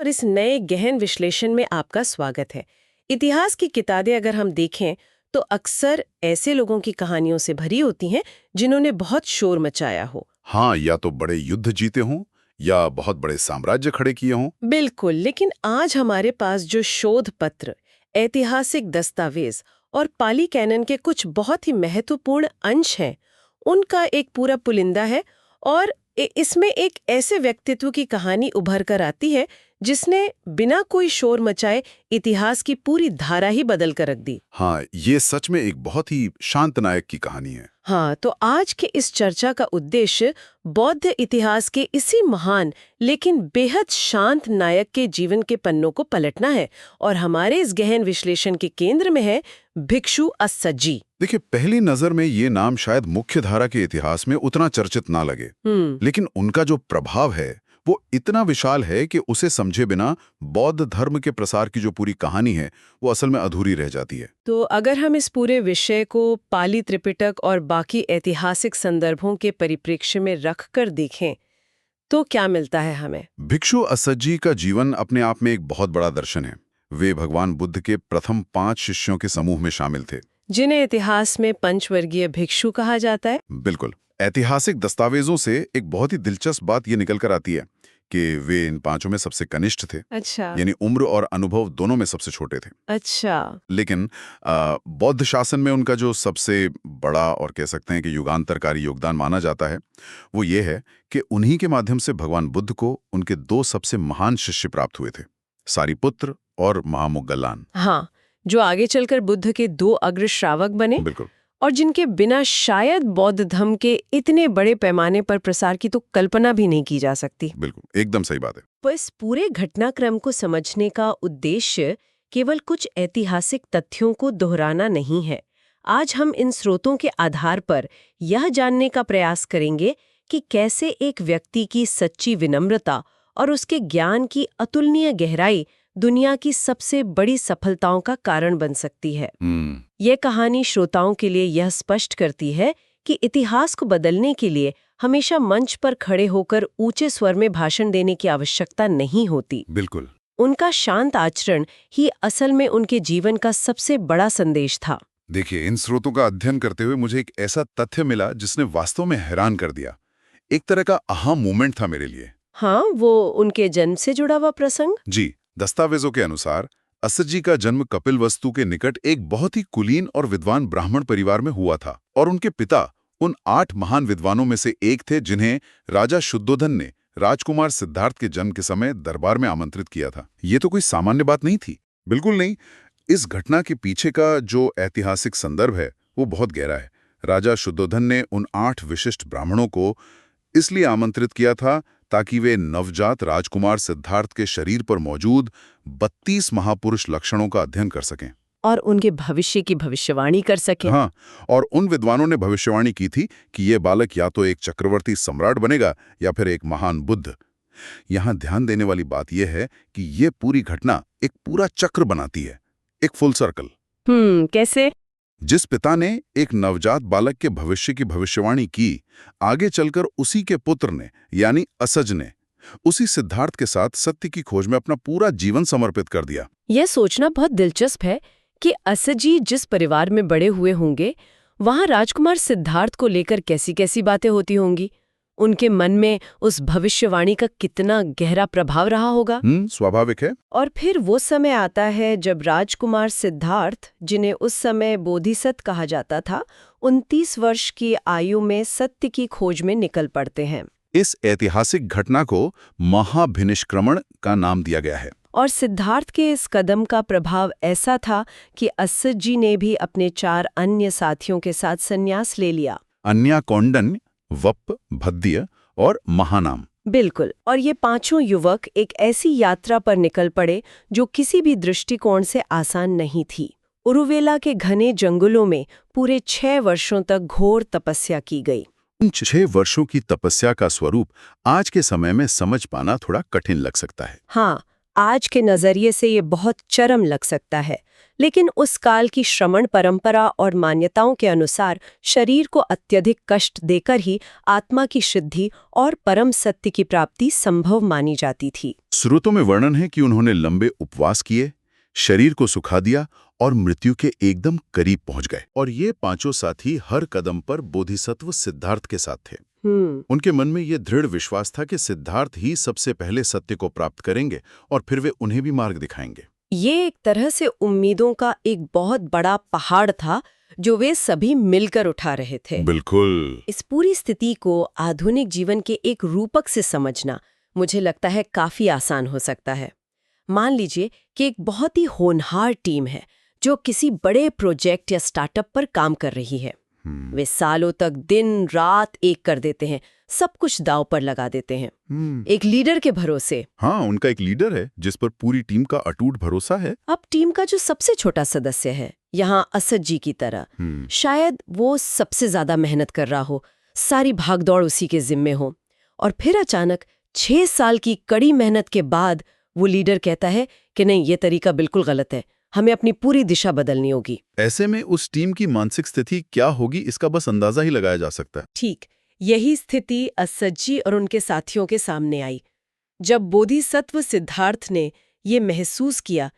और इस नए गहन विश्लेषण में आपका स्वागत है। इतिहास की किताबें अगर हम देखें तो अक्सर ऐसे लोगों की कहानियों से भरी होती हैं जिन्होंने बहुत शोर मचाया हो। हाँ, या तो बड़े युद्ध जीते हों या बहुत बड़े साम्राज्य खड़े किए हों। बिल्कुल, लेकिन आज हमारे पास जो शोध पत्र, ऐतिहासिक दस्तावेज और पाली कैनन के कुछ बहुत ही महत्वपूर्ण अंश हैं, उनका एक पूरा पुलिंदा है। और इसमें एक ऐसे व्यक्तित्व की कहानी उभर कर आती है जिसने बिना कोई शोर मचाए इतिहास की पूरी धारा ही बदल कर रख दी। हाँ, ये सच में एक बहुत ही शांत नायक की कहानी है। हाँ, तो आज के इस चर्चा का उद्देश्य बौद्ध इतिहास के इसी महान लेकिन बेहद शांत नायक के जीवन के पन्नों को पलटना है। और हमारे इस गहन विश्लेषण के केंद्र में है भिक्षु अस्सजी। देखिए, पहली नजर में ये नाम शायद मुख्य धारा के इतिहास में उतना चर्चित ना लगे, लेकिन उनका जो प्रभाव है वो इतना विशाल है कि उसे समझे बिना बौद्ध धर्म के प्रसार की जो पूरी कहानी है वो असल में अधूरी रह जाती है। तो अगर हम इस पूरे विषय को पाली त्रिपिटक और बाकी ऐतिहासिक संदर्भों के परिप्रेक्ष्य में रखकर देखें तो क्या मिलता है हमें? भिक्षु अस्सजी का जीवन अपने आप में एक बहुत बड़ा दर्शन है। वे भगवान बुद्ध के प्रथम 5 शिष्यों के समूह में शामिल थे, जिन्हें इतिहास में पंचवर्गीय भिक्षु कहा जाता है। बिल्कुल। ऐतिहासिक दस्तावेजों से एक बहुत ही दिलचस्प बात ये निकल कर आती है कि वे इन 5 में सबसे कनिष्ठ थे। अच्छा। यानी उम्र और अनुभव दोनों में सबसे छोटे थे। अच्छा। लेकिन बौद्ध शासन में उनका जो सबसे बड़ा और कह सकते हैं कि युगांतरकारी योगदान माना जाता है वो ये है कि उन्हीं के माध्यम से भगवान बुद्ध को उनके 2 सबसे महान शिष्य प्राप्त हुए थे, सारिपुत्र और महामोग्गलान। हाँ, जो आगे चलकर बुद्ध के 2 अग्र श्रावक बने। बिल्कुल। और जिनके बिना शायद बौद्ध धर्म के इतने बड़े पैमाने पर प्रसार की तो कल्पना भी नहीं की जा सकती। बिल्कुल, एकदम सही बात है। तो इस पूरे घटनाक्रम को समझने का उद्देश्य केवल कुछ ऐतिहासिक तथ्यों को दोहराना नहीं है। आज हम इन स्रोतों के आधार पर यह जानने का प्रयास करेंगे कि कैसे एक व्यक्ति की सच्ची विनम्रता और उसके ज्ञान की अतुलनीय गहराई दुनिया की सबसे बड़ी सफलताओं का कारण बन सकती है। ये कहानी श्रोताओं के लिए यह स्पष्ट करती है कि इतिहास को बदलने के लिए हमेशा मंच पर खड़े होकर ऊंचे स्वर में भाषण देने की आवश्यकता नहीं होती। बिल्कुल। उनका शांत आचरण ही असल में उनके जीवन का सबसे बड़ा संदेश था। देखिए, इन स्रोतों का अध्ययन करते हुए मुझे एक ऐसा तथ्य मिला जिसने वास्तव में हैरान कर दिया। एक तरह का आहा मोमेंट था मेरे लिए। हाँ, वो उनके जन्म से जुड़ा हुआ प्रसंग। जी, दस्तावेजों के अनुसार अस्सजी का जन्म कपिलवस्तु के निकट एक बहुत ही कुलीन और विद्वान ब्राह्मण परिवार में हुआ था, और उनके पिता उन 8 महान विद्वानों में से एक थे जिन्हें राजा शुद्धोधन ने राजकुमार सिद्धार्थ के जन्म के समय दरबार में आमंत्रित किया था। ये तो कोई सामान्य बात नहीं थी, बिल्कुल नहीं। इस घटना के पीछे का जो ऐतिहासिक संदर्भ है वो बहुत गहरा है। राजा शुद्धोधन ने उन 8 विशिष्ट ब्राह्मणों को इसलिए आमंत्रित किया था ताकि वे नवजात राजकुमार सिद्धार्थ के शरीर पर मौजूद 32 महापुरुष लक्षणों का अध्ययन कर सकें और उनके भविष्य की भविष्यवाणी कर सकें। हाँ, और उन विद्वानों ने भविष्यवाणी की थी कि ये बालक या तो एक चक्रवर्ती सम्राट बनेगा या फिर एक महान बुद्ध। यहाँ ध्यान देने वाली बात यह है कि ये पूरी घटना एक पूरा चक्र बनाती है, एक फुल सर्कल। कैसे? जिस पिता ने एक नवजात बालक के भविष्य की भविष्यवाणी की, आगे चलकर उसी के पुत्र ने यानी अस्सज ने उसी सिद्धार्थ के साथ सत्य की खोज में अपना पूरा जीवन समर्पित कर दिया। यह सोचना बहुत दिलचस्प है कि अस्सजी जिस परिवार में बड़े हुए होंगे वहां राजकुमार सिद्धार्थ को लेकर कैसी कैसी बातें होती होंगी। उनके मन में उस भविष्यवाणी का कितना गहरा प्रभाव रहा होगा। स्वाभाविक है। और फिर वो समय आता है जब राजकुमार सिद्धार्थ, जिन्हें उस समय बोधिसत्व कहा जाता था, 29 वर्ष की आयु में सत्य की खोज में निकल पड़ते हैं। इस ऐतिहासिक घटना को महाभिनिष्क्रमण का नाम दिया गया है। और सिद्धार्थ के इस कदम का प्रभाव ऐसा था कि अस्सजी ने भी अपने 4 अन्य साथियों के साथ संन्यास ले लिया। अन्याकोंडन, वप, भद्य और महानाम। बिल्कुल। और ये 5 युवक एक ऐसी यात्रा पर निकल पड़े जो किसी भी दृष्टिकोण से आसान नहीं थी। उरुवेला के घने जंगलों में पूरे 6 वर्षों तक घोर तपस्या की गई। इन 6 वर्षों की तपस्या का स्वरूप आज के समय में समझ पाना थोड़ा कठिन लग सकता है। हाँ, आज के नजरिए से ये बहुत चरम लग सकता है, लेकिन उस काल की श्रमण परंपरा और मान्यताओं के अनुसार शरीर को अत्यधिक कष्ट देकर ही आत्मा की सिद्धि और परम सत्य की प्राप्ति संभव मानी जाती थी। स्रोतों में वर्णन है कि उन्होंने लंबे उपवास किए, शरीर को सुखा दिया और मृत्यु के एकदम करीब पहुंच गए। और ये पांचों साथी हर कदम पर बोधिसत्व सिद्धार्थ के साथ थे। उनके मन में ये दृढ़ विश्वास था कि सिद्धार्थ ही सबसे पहले सत्य को प्राप्त करेंगे और फिर वे उन्हें भी मार्ग दिखाएंगे। ये एक तरह से उम्मीदों का एक बहुत बड़ा पहाड़ था जो वे सभी मिलकर उठा रहे थे। बिल्कुल। इस पूरी स्थिति को आधुनिक जीवन के एक रूपक से समझना मुझे लगता है काफी आसान हो सकता है। मान लीजिए कि एक बहुत ही होनहार टीम है जो किसी बड़े प्रोजेक्ट या स्टार्टअप पर काम कर रही है। वे सालों तक दिन रात एक कर देते हैं, सब कुछ दांव पर लगा देते हैं एक लीडर के भरोसे। हाँ, उनका एक लीडर है जिस पर पूरी टीम का अटूट भरोसा है। अब टीम का जो सबसे छोटा सदस्य है, यहाँ असद जी की तरह, शायद वो सबसे ज्यादा मेहनत कर रहा हो, सारी भागदौड़ उसी के जिम्मे हो, और फिर अचानक 6 साल की कड़ी मेहनत के बाद वो लीडर कहता है कि नहीं, ये तरीका बिल्कुल गलत है, हमें अपनी पूरी दिशा बदलनी होगी। ऐसे में उस टीम की मानसिक स्थिति क्या होगी, इसका बस अंदाजा ही लगाया जा सकता है। ठीक यही स्थिति असद जी और उनके साथियों के सामने आई जब बोधिसत्व सिद्धार्थ ने ये महसूस किया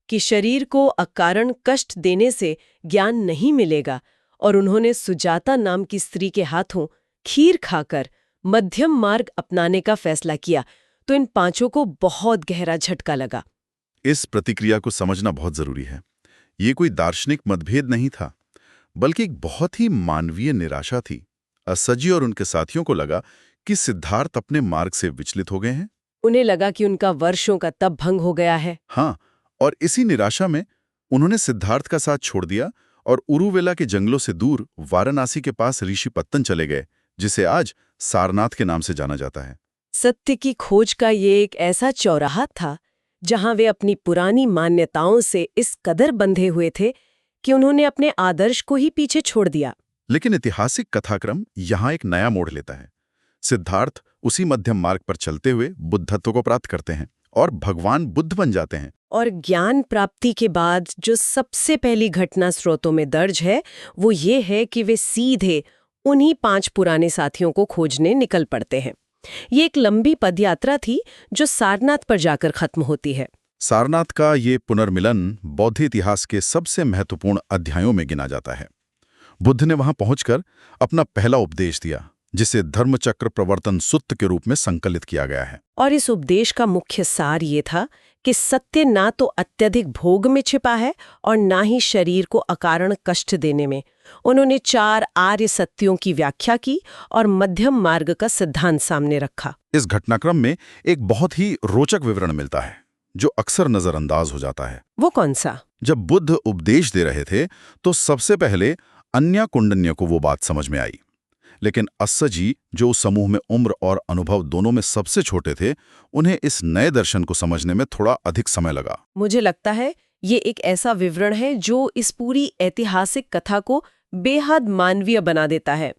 कि शरीर को अकारण कष्ट देने से ज्ञान नहीं मिलेगा, और उन्होंने सुजाता नाम की स्त्री के हाथों खीर खाकर मध्यम मार्ग अपनाने का फैसला किया, तो इन पांचों को बहुत गहरा झटका लगा। इस प्रतिक्रिया को समझना बहुत जरूरी है। ये कोई दार्शनिक मतभेद नहीं था, बल्कि एक बहुत ही मानवीय निराशा थी। असद जी और उनके साथियों को लगा कि सिद्धार्थ अपने मार्ग से विचलित हो गए हैं। उन्हें लगा कि उनका वर्षों का तप भंग हो गया है। हाँ, और इसी निराशा में उन्होंने सिद्धार्थ का साथ छोड़ दिया और उरुवेला के जंगलों से दूर वाराणसी के पास ऋषि पत्तन चले गए, जिसे आज सारनाथ के नाम से जाना जाता है। सत्य की खोज का ये एक ऐसा चौराहा था जहां वे अपनी पुरानी मान्यताओं से इस कदर बंधे हुए थे कि उन्होंने अपने आदर्श को ही पीछे छोड़ दिया। लेकिन ऐतिहासिक कथाक्रम यहाँ एक नया मोड़ लेता है। सिद्धार्थ उसी मध्यम मार्ग पर चलते हुए बुद्धत्व को प्राप्त करते हैं और भगवान बुद्ध बन जाते हैं। और ज्ञान प्राप्ति के बाद जो सबसे पहली घटना स्रोतों में दर्ज है वो ये है कि वे सीधे उन्हीं 5 पुराने साथियों को खोजने निकल पड़ते हैं। ये एक लंबी पदयात्रा थी जो सारनाथ पर जाकर खत्म होती है। सारनाथ का ये पुनर्मिलन बौद्ध इतिहास के सबसे महत्वपूर्ण अध्यायों में गिना जाता है। बुद्ध ने वहां पहुंचकर अपना पहला उपदेश दिया, जिसे धर्मचक्र प्रवर्तन सूत्र के रूप में संकलित किया गया है। और इस उपदेश का मुख्य सार ये था कि सत्य ना तो अत्यधिक भोग में छिपा है और ना ही शरीर को अकारण कष्ट देने में। उन्होंने 4 आर्य सत्यों की व्याख्या की और मध्यम मार्ग का सिद्धांत सामने रखा। इस घटनाक्रम में एक बहुत ही रोचक विवरण मिलता है जो अक्सर नजरअंदाज हो जाता है। वो कौन सा? जब बुद्ध उपदेश दे रहे थे तो सबसे पहले अन्य कुंडन्य को वो बात समझ में आई, लेकिन असद जी, जो उस समूह में उम्र और अनुभव दोनों में सबसे छोटे थे, उन्हें इस नए दर्शन को समझने में थोड़ा अधिक समय लगा। मुझे लगता है ये एक ऐसा विवरण है जो इस पूरी ऐतिहासिक कथा को बेहद मानवीय बना देता है।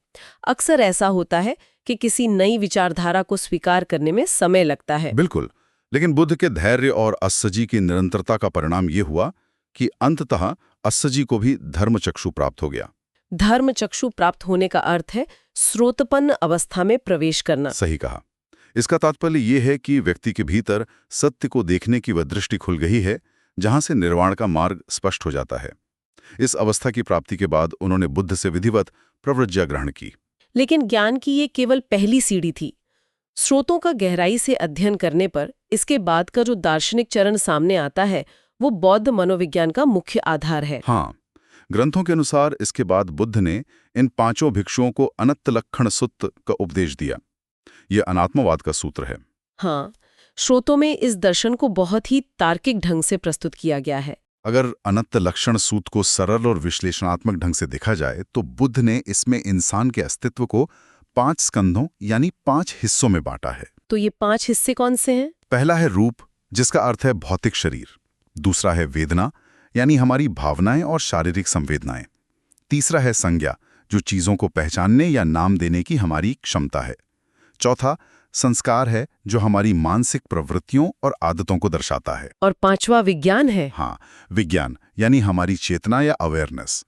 अक्सर ऐसा होता है कि किसी नई विचारधारा को स्वीकार करने में समय लगता है। बिल्कुल, लेकिन बुद्ध के धैर्य और असद जी की निरंतरता का परिणाम ये हुआ कि अंततः असद जी को भी धर्मचक्षु प्राप्त हो गया। धर्मचक्षु प्राप्त होने का अर्थ है स्रोतपन्न अवस्था में प्रवेश करना। सही कहा। इसका तात्पर्य ये है कि व्यक्ति के भीतर सत्य को देखने की वह दृष्टि खुल गई है जहां से निर्वाण का मार्ग स्पष्ट हो जाता है। इस अवस्था की प्राप्ति के बाद उन्होंने बुद्ध से विधिवत प्रव्रज्ञा ग्रहण की। लेकिन ज्ञान की ये केवल पहली सीढ़ी थी। स्रोतों का गहराई से अध्ययन करने पर इसके बाद का जो दार्शनिक चरण सामने आता है वो बौद्ध मनोविज्ञान का मुख्य आधार है। हाँ, ग्रंथों के अनुसार इसके बाद बुद्ध ने इन 5 भिक्षुओं को अनंत लक्षण सूत्र का उपदेश दिया। यह अनात्मवाद का सूत्र है। हाँ, स्रोतों में इस दर्शन को बहुत ही तार्किक ढंग से प्रस्तुत किया गया है। अगर अनंत लक्षण सूत्र को सरल और विश्लेषणात्मक ढंग से देखा जाए तो बुद्ध ने इसमें इंसान के अस्तित्व को 5 स्कंधों यानी 5 हिस्सों में बांटा है। तो ये 5 हिस्से कौन से हैं? पहला है रूप, जिसका अर्थ है भौतिक शरीर। दूसरा है वेदना, यानी हमारी भावनाएं और शारीरिक संवेदनाएं। तीसरा है संज्ञा, जो चीजों को पहचानने या नाम देने की हमारी क्षमता है। चौथा संस्कार है जो हमारी मानसिक प्रवृत्तियों और आदतों को दर्शाता है। और पांचवा विज्ञान है। हाँ, विज्ञान यानी हमारी चेतना या अवेयरनेस।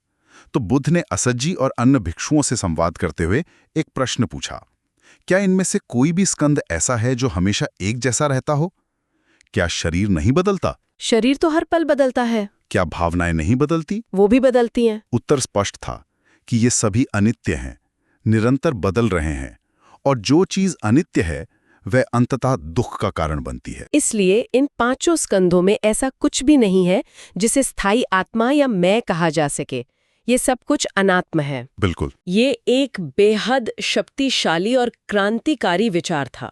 तो बुद्ध ने असज्जी और अन्य भिक्षुओं से संवाद करते हुए एक प्रश्न पूछा, क्या इनमें से कोई भी स्कंद ऐसा है जो हमेशा एक जैसा रहता हो? क्या शरीर नहीं बदलता? शरीर तो हर पल बदलता है। क्या भावनाएं नहीं बदलती? वो भी बदलती हैं। उत्तर स्पष्ट था कि ये सभी अनित्य हैं, निरंतर बदल रहे हैं, और जो चीज अनित्य है वह अंततः दुख का कारण बनती है। इसलिए इन पांचों स्कंधों में ऐसा कुछ भी नहीं है जिसे स्थायी आत्मा या मैं कहा जा सके। ये सब कुछ अनात्म है। बिल्कुल। ये एक बेहद शक्तिशाली और क्रांतिकारी विचार था।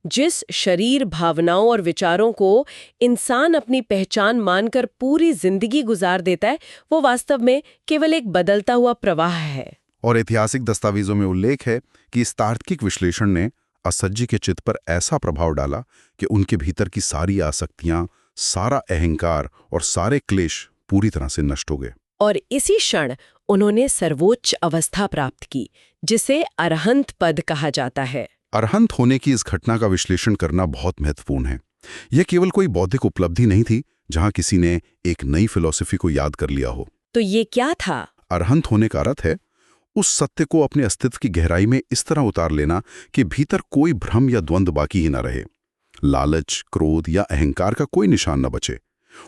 जिस शरीर, भावनाओं और विचारों को इंसान अपनी पहचान मानकर पूरी जिंदगी गुजार देता है, वो वास्तव में केवल एक बदलता हुआ प्रवाह है। और ऐतिहासिक दस्तावेजों में उल्लेख है कि इस तार्किक विश्लेषण ने असज्जी के चित्त पर ऐसा प्रभाव डाला कि उनके भीतर की सारी आसक्तियां, सारा अहंकार और सारे क्लेश पूरी तरह से नष्ट हो गए। और इसी क्षण उन्होंने सर्वोच्च अवस्था प्राप्त की, जिसे अरहंत पद कहा जाता है। अरहंत होने की इस घटना का विश्लेषण करना बहुत महत्वपूर्ण है। यह केवल कोई बौद्धिक उपलब्धि नहीं थी जहां किसी ने एक नई फिलॉसफी को याद कर लिया हो। तो ये क्या था? अरहंत होने का अर्थ है उस सत्य को अपने अस्तित्व की गहराई में इस तरह उतार लेना कि भीतर कोई भ्रम या द्वंद्व बाकी ही न रहे। लालच, क्रोध या अहंकार का कोई निशान न बचे।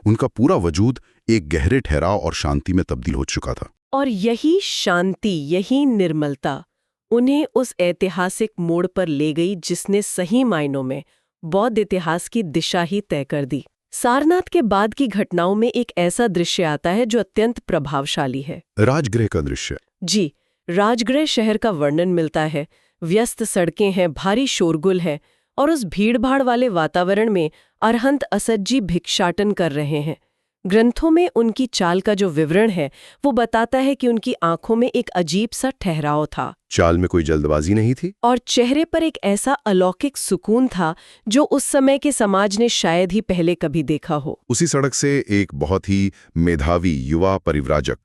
उनका पूरा वजूद एक गहरे ठहराव और शांति में तब्दील हो चुका था। और यही शांति, यही निर्मलता उन्हें उस ऐतिहासिक मोड़ पर ले गई जिसने सही मायनों में बौद्ध इतिहास की दिशा ही तय कर दी। सारनाथ के बाद की घटनाओं में एक ऐसा दृश्य आता है जो अत्यंत प्रभावशाली है। राजगृह का दृश्य। जी, राजगृह शहर का वर्णन मिलता है। व्यस्त सड़कें हैं, भारी शोरगुल है, और उस भीड़भाड़ वाले वातावरण में अरहंत असज्जी भिक्षाटन कर रहे हैं। ग्रंथों में उनकी चाल का जो विवरण है वो बताता है कि उनकी आंखों में एक अजीब सा ठहराव था। चाल में कोई जल्दबाजी नहीं थी, और चेहरे पर एक ऐसा अलौकिक सुकून था जो उस समय के समाज ने शायद ही पहले कभी देखा हो। उसी सड़क से एक बहुत ही मेधावी युवा परिव्राजक,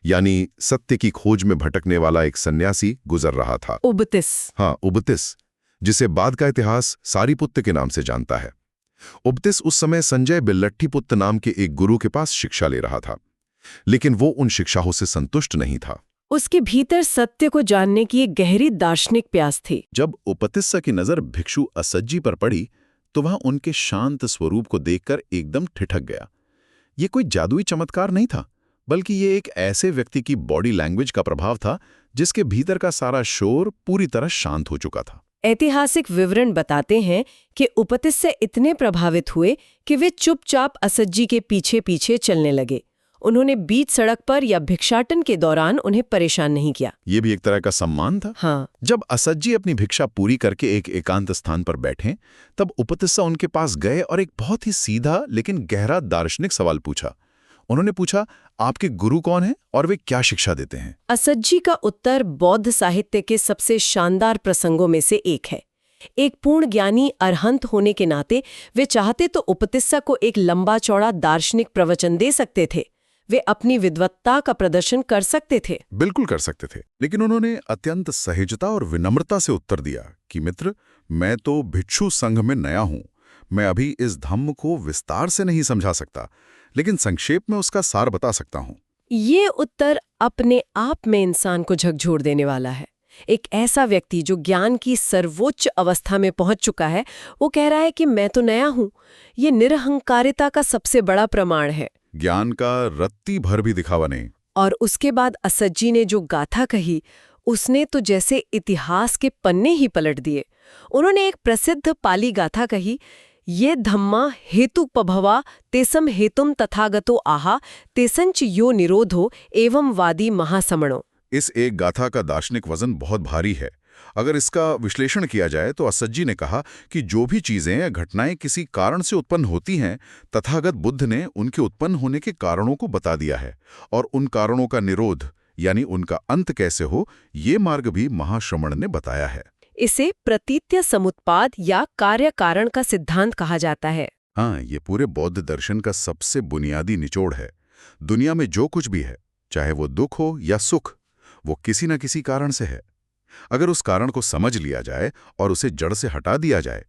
यानी सत्य की खोज में भटकने वाला एक सन्यासी गुजर रहा था। उबतिस। हाँ, उबतिस, जिसे बाद का इतिहास सारिपुत्त के नाम से जानता है। उबतिस उस समय संजय बिल्लट्ठीपुत्त नाम के एक गुरु के पास शिक्षा ले रहा था, लेकिन वो उन शिक्षाओं से संतुष्ट नहीं था। उसके भीतर सत्य को जानने की एक गहरी दार्शनिक प्यास थी। जब उपतिस्सा की नजर भिक्षु असज्जी पर पड़ी तो वह उनके शांत स्वरूप को देखकर एकदम ठिठक गया। ये कोई जादुई चमत्कार नहीं था, बल्कि ये एक ऐसे व्यक्ति की बॉडी लैंग्वेज का प्रभाव था जिसके भीतर का सारा शोर पूरी तरह शांत हो चुका था। ऐतिहासिक विवरण बताते हैं कि उपतिस्सा इतने प्रभावित हुए कि वे चुपचाप असज्जी के पीछे पीछे चलने लगे। उन्होंने बीच सड़क पर या भिक्षाटन के दौरान उन्हें परेशान नहीं किया। ये भी एक तरह का सम्मान था। हाँ। जब असज्जी अपनी भिक्षा पूरी करके एक एकांत स्थान पर बैठे, तब उपतिस्सा उनके पास गए और एक बहुत ही सीधा लेकिन गहरा दार्शनिक सवाल पूछा। उन्होंने पूछा, आपके गुरु कौन हैं और वे क्या शिक्षा देते हैं? असज्जी का उत्तर बौद्ध साहित्य के सबसे शानदार प्रसंगों में से एक है। एक पूर्ण ज्ञानी अरहंत होने के नाते वे चाहते तो उपतिस्सा को एक लंबा चौड़ा दार्शनिक प्रवचन दे सकते थे। वे अपनी विद्वत्ता का प्रदर्शन कर सकते थे। बिल्कुल कर सकते थे, लेकिन उन्होंने अत्यंत सहजता और विनम्रता से उत्तर दिया कि मित्र, मैं तो भिक्षु संघ में नया हूं। मैं अभी इस धम्म को विस्तार से नहीं समझा सकता, लेकिन संक्षेप में उसका सार बता सकता हूं। ये उत्तर अपने आप में इंसान को झकझोर देने वाला है। एक ऐसा व्यक्ति जो ज्ञान की सर्वोच्च अवस्था में पहुंच चुका है, वो कह रहा है कि मैं तो नया हूं। ये निरहंकारिता का सबसे बड़ा प्रमाण है। ज्ञान का रत्ती भर भी दिखावा नहीं। और उसके बाद असज्जी ने जो गाथा कही, उसने तो जैसे इतिहास के पन्ने ही पलट दिए। उन्होंने एक प्रसिद्ध पाली गाथा कही, ये धम्मा हेतु पभवा तेसम हेतुम तथागतो आहा तेसंच यो निरोधो एवं वादी महासमणो। इस एक गाथा का दार्शनिक वजन बहुत भारी है। अगर इसका विश्लेषण किया जाए तो असज्जी ने कहा कि जो भी चीजें या घटनाएं किसी कारण से उत्पन्न होती हैं, तथागत बुद्ध ने उनके उत्पन्न होने के कारणों को बता दिया है, और उन कारणों का निरोध यानी उनका अंत कैसे हो, ये मार्ग भी महाश्रमण ने बताया है। इसे प्रतीत्य समुत्पाद या कार्य कारण का सिद्धांत कहा जाता है। हाँ, ये पूरे बौद्ध दर्शन का सबसे बुनियादी निचोड़ है। दुनिया में जो कुछ भी है, चाहे वो दुख हो या सुख, वो किसी न किसी कारण से है। अगर उस कारण को समझ लिया जाए और उसे जड़ से हटा दिया जाए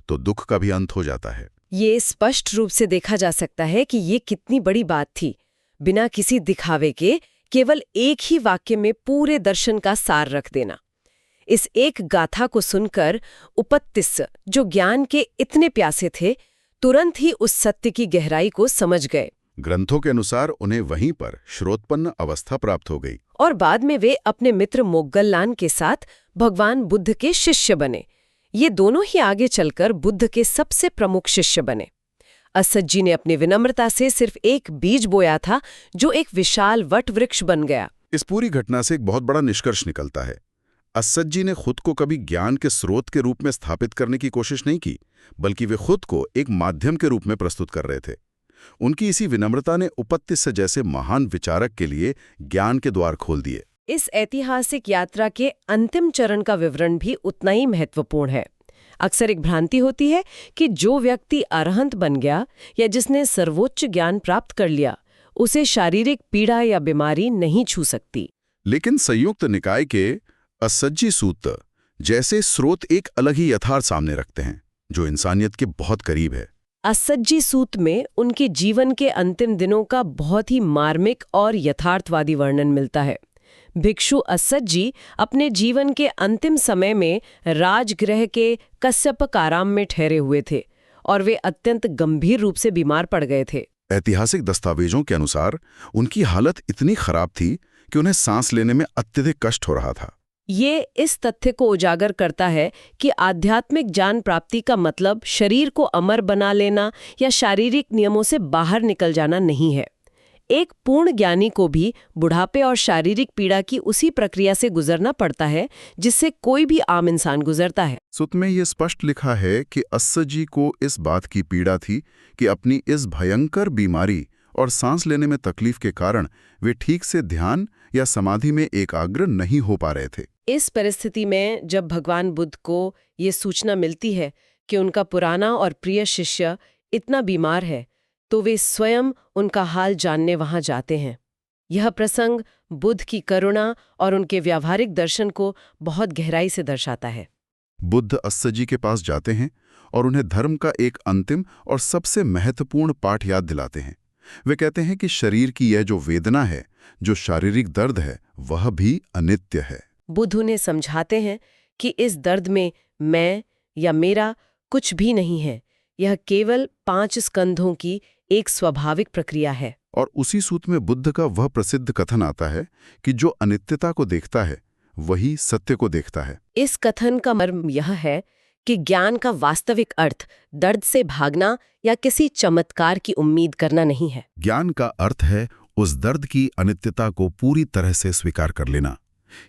तो दुख का भी अंत हो जाता है। ये स्पष्ट रूप से देखा जा सकता है कि ये कितनी बड़ी बात थी। बिना किसी दिखावे के केवल एक ही वाक्य में पूरे दर्शन का सार रख देना। इस एक गाथा को सुनकर उपत्तिस्स, जो ज्ञान के इतने प्यासे थे, तुरंत ही उस सत्य की गहराई को समझ गए। ग्रंथों के अनुसार उन्हें वहीं पर श्रोतपन्न अवस्था प्राप्त हो गई और बाद में वे अपने मित्र मोग्गललान के साथ भगवान बुद्ध के शिष्य बने। ये दोनों ही आगे चलकर बुद्ध के सबसे प्रमुख शिष्य बने। असज्जी ने अपनी विनम्रता से सिर्फ एक बीज बोया था, जो एक विशाल वट वृक्ष बन गया। इस पूरी घटना से एक बहुत बड़ा निष्कर्ष निकलता है। असज्जी ने खुद को कभी ज्ञान के स्रोत के रूप में स्थापित करने की कोशिश नहीं की, बल्कि वे खुद को एक माध्यम के रूप में प्रस्तुत कर रहे थे। उनकी इसी विनम्रता ने उपत्तिस्स जैसे महान विचारक के लिए ज्ञान के द्वार खोल दिए। इस ऐतिहासिक यात्रा के अंतिम चरण का विवरण भी उतना ही महत्वपूर्ण है। अक्सर एक भ्रांति होती है कि जो व्यक्ति अरहंत बन गया या जिसने सर्वोच्च ज्ञान प्राप्त कर लिया, उसे शारीरिक पीड़ा या बीमारी नहीं छू सकती। लेकिन संयुक्त निकाय के असज्जी सूत्र जैसे स्रोत एक अलग ही यथार्थ सामने रखते हैं, जो इंसानियत के बहुत करीब है। असज्जी सूत में उनके जीवन के अंतिम दिनों का बहुत ही मार्मिक और यथार्थवादी वर्णन मिलता है। भिक्षु असज्जी अपने जीवन के अंतिम समय में राजगृह के कश्यपकाराम में ठहरे हुए थे और वे अत्यंत गंभीर रूप से बीमार पड़ गए थे। ऐतिहासिक दस्तावेजों के अनुसार उनकी हालत इतनी खराब थी कि उन्हें सांस लेने में अत्यधिक कष्ट हो रहा था। ये इस तथ्य को उजागर करता है कि आध्यात्मिक ज्ञान प्राप्ति का मतलब शरीर को अमर बना लेना या शारीरिक नियमों से बाहर निकल जाना नहीं है। एक पूर्ण ज्ञानी को भी बुढ़ापे और शारीरिक पीड़ा की उसी प्रक्रिया से गुजरना पड़ता है जिससे कोई भी आम इंसान गुजरता है। सूत में ये स्पष्ट लिखा है कि असज्जी को इस बात की पीड़ा थी कि अपनी इस भयंकर बीमारी और सांस लेने में तकलीफ के कारण वे ठीक से ध्यान या समाधि में एकाग्र नहीं हो पा रहे थे। इस परिस्थिति में जब भगवान बुद्ध को ये सूचना मिलती है कि उनका पुराना और प्रिय शिष्य इतना बीमार है, तो वे स्वयं उनका हाल जानने वहां जाते हैं। यह प्रसंग बुद्ध की करुणा और उनके व्यावहारिक दर्शन को बहुत गहराई से दर्शाता है। बुद्ध असज्जी के पास जाते हैं और उन्हें धर्म का एक अंतिम और सबसे महत्वपूर्ण पाठ याद दिलाते हैं। वे कहते हैं कि शरीर की यह जो वेदना है, जो शारीरिक दर्द है, वह भी अनित्य है। बुद्ध उन्हें समझाते हैं कि इस दर्द में मैं या मेरा कुछ भी नहीं है। यह केवल 5 स्कंधों की एक स्वाभाविक प्रक्रिया है। और उसी सूत में बुद्ध का वह प्रसिद्ध कथन आता है कि जो अनित्यता को देखता है वही सत्य को देखता है। इस कथन का मर्म यह है कि ज्ञान का वास्तविक अर्थ दर्द से भागना या किसी चमत्कार की उम्मीद करना नहीं है। ज्ञान का अर्थ है उस दर्द की अनित्यता को पूरी तरह से स्वीकार कर लेना,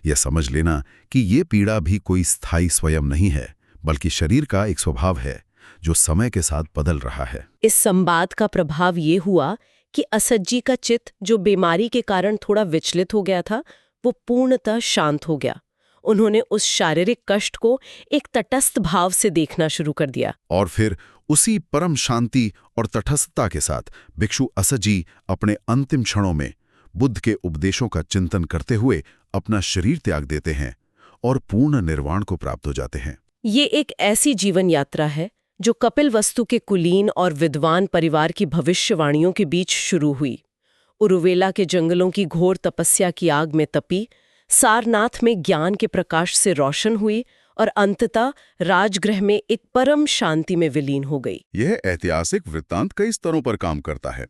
यह समझ लेना कि ये पीड़ा भी कोई स्थायी स्वयं नहीं है, बल्कि शरीर का एक स्वभाव है जो समय के साथ बदल रहा है। इस संवाद का प्रभाव ये हुआ कि असज्जी का चित्त, जो बीमारी के कारण थोड़ा विचलित हो गया था, वो पूर्णतः शांत हो गया। उन्होंने उस शारीरिक कष्ट को एक तटस्थ भाव से देखना शुरू कर दिया। और फिर उसी परम शांति और तटस्थता के साथ भिक्षु असज्जी अपने अंतिम क्षणों में बुद्ध के उपदेशों का चिंतन करते हुए अपना शरीर त्याग देते हैं और पूर्ण निर्वाण को प्राप्त हो जाते हैं। ये एक ऐसी जीवन यात्रा है जो कपिलवस्तु के कुलीन और विद्वान परिवार की भविष्यवाणियों के बीच शुरू हुई, उरुवेला के जंगलों की घोर तपस्या की आग में तपी, सारनाथ में ज्ञान के प्रकाश से रोशन हुई और अंततः राजगृह में एक परम शांति में विलीन हो गई। यह ऐतिहासिक वृत्तांत कई स्तरों पर काम करता है।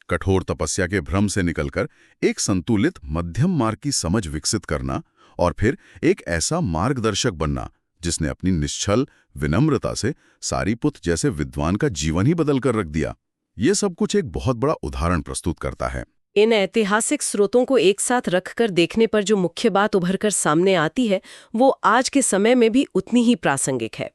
कठोर तपस्या के भ्रम से निकलकर एक संतुलित मध्यम मार्ग की समझ विकसित करना और फिर एक ऐसा मार्गदर्शक बनना जिसने अपनी निश्चल विनम्रता से सारीपुत्र जैसे विद्वान का जीवन ही बदल कर रख दिया। ये सब कुछ एक बहुत बड़ा उदाहरण प्रस्तुत करता है। इन ऐतिहासिक स्रोतों को एक साथ रखकर देखने पर जो मुख्य बात उभरकर सामने आती है, वो आज के समय में भी उतनी ही प्रासंगिक है।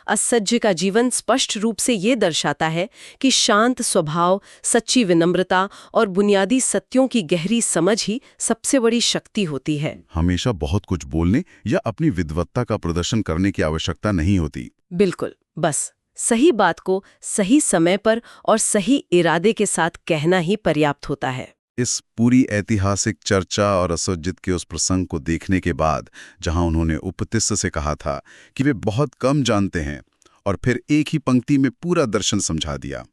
असज्ज का जीवन स्पष्ट रूप से ये दर्शाता है कि शांत स्वभाव, सच्ची विनम्रता और बुनियादी सत्यों की गहरी समझ ही सबसे बड़ी शक्ति होती है। हमेशा बहुत कुछ बोलने या अपनी विद्वत्ता का प्रदर्शन करने की आवश्यकता नहीं होती। बिल्कुल, बस सही बात को सही समय पर और सही इरादे के साथ कहना ही पर्याप्त होता है। इस पूरी ऐतिहासिक चर्चा और असुजित के उस प्रसंग को देखने के बाद, जहां उन्होंने उपतिस्स से कहा था कि वे बहुत कम जानते हैं, और फिर एक ही पंक्ति में पूरा दर्शन समझा दिया,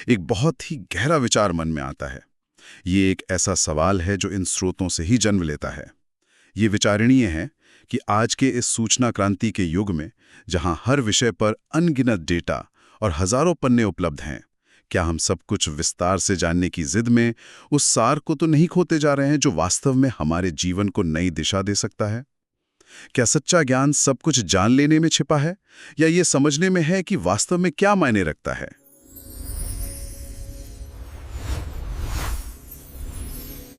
एक बहुत ही गहरा विचार मन में आता है। ये एक ऐसा सवाल है जो इन स्रोतों से ही जन्म लेता है। ये विचारणीय है कि आज के इस सूचना क्रांति के युग में, जहां हर विषय पर अनगिनत डेटा और हजारों पन्ने उपलब्ध हैं, क्या हम सब कुछ विस्तार से जानने की जिद में उस सार को तो नहीं खोते जा रहे हैं जो वास्तव में हमारे जीवन को नई दिशा दे सकता है? क्या सच्चा ज्ञान सब कुछ जान लेने में छिपा है, या ये समझने में है कि वास्तव में क्या मायने रखता है?